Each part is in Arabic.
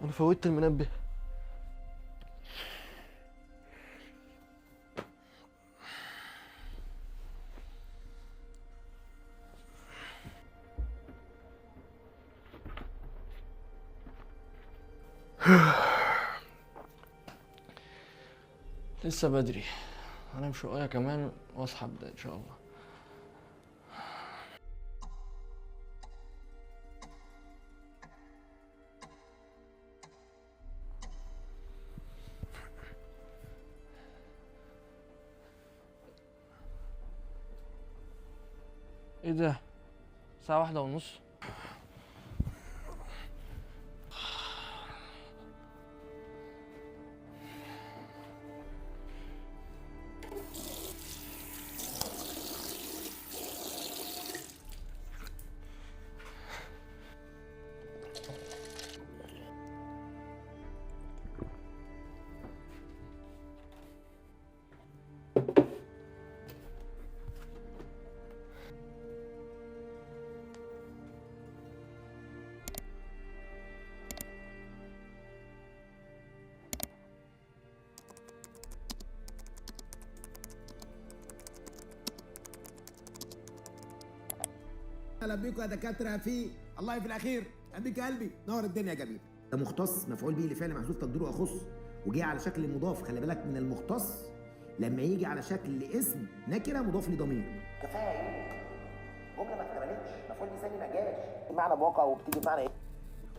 انا فوتت المنبه. لسه بدري، هنام شويه كمان واصحى ابدا ان شاء الله. ايه ده؟ الساعة 1:30. اهلا بيكم يا دكاتره في الله في الاخير. اديك قلبي نور الدنيا يا جميل. ده مختص مفعول به لفعل محذوف تقديره اخص وجه على شكل مضاف. خلي بالك من المختص لما يجي على شكل اسم نكره مضاف لضمير. كفايه جمله ما اكتملتش مفعول به ثاني ما جاش بمعنى بواقع وبتيجي بمعنى ايه.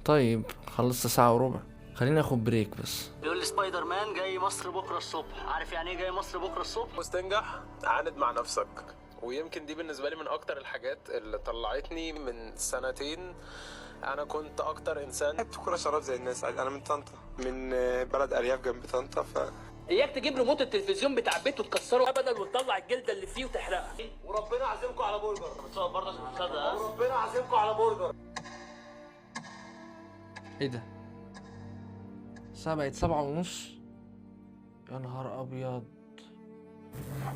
طيب خلصت ساعة وربع، خلينا ناخد بريك بس. بيقول لي سبايدر مان جاي مصر بكره الصبح. عارف يعني ايه جاي مصر بكره الصبح؟ عاوز تنجح عاند مع نفسك، ويمكن دي بالنسبه لي من اكتر الحاجات اللي طلعتني من سنتين. انا كنت اكتر انسان لعبت كوره شراب زي الناس عادي. انا من طنطا، من بلد ارياف جنب طنطا. اياك تجيب ريموت التلفزيون بتاع بيته تكسره ابدا وتطلع الجلده اللي فيه وتحرقها. وربنا عازمكم على برجر. بتصور برضه عشان تصدق. ها وربنا عازمكم على برجر. ايه ده؟ الساعة بقت 7:30. يا نهار ابيض.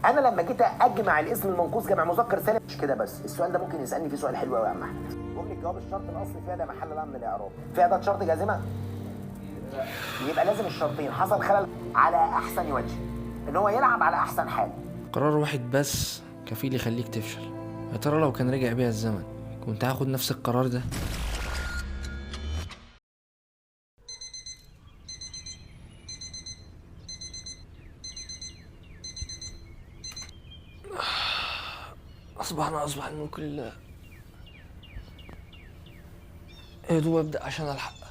انا لما جيت اجمع الاسم المنقوص جمع مذكر سالم مش كده بس. السؤال ده ممكن يسالني فيه سؤال حلو قوي يا عم احمد. جمله جواب الشرط الاصلي فيها لا محل لها من الاعراب. في اداه شرط جازمه يبقى لازم الشرطين حصل خلل على احسن وجه ان هو يلعب على احسن حال. قرار واحد بس كفيل يخليك تفشل. يا ترى لو كان رجع بيها الزمن كنت هاخد نفس القرار ده؟ أصبح الملك لله. يا دوب أبدأ عشان ألحق.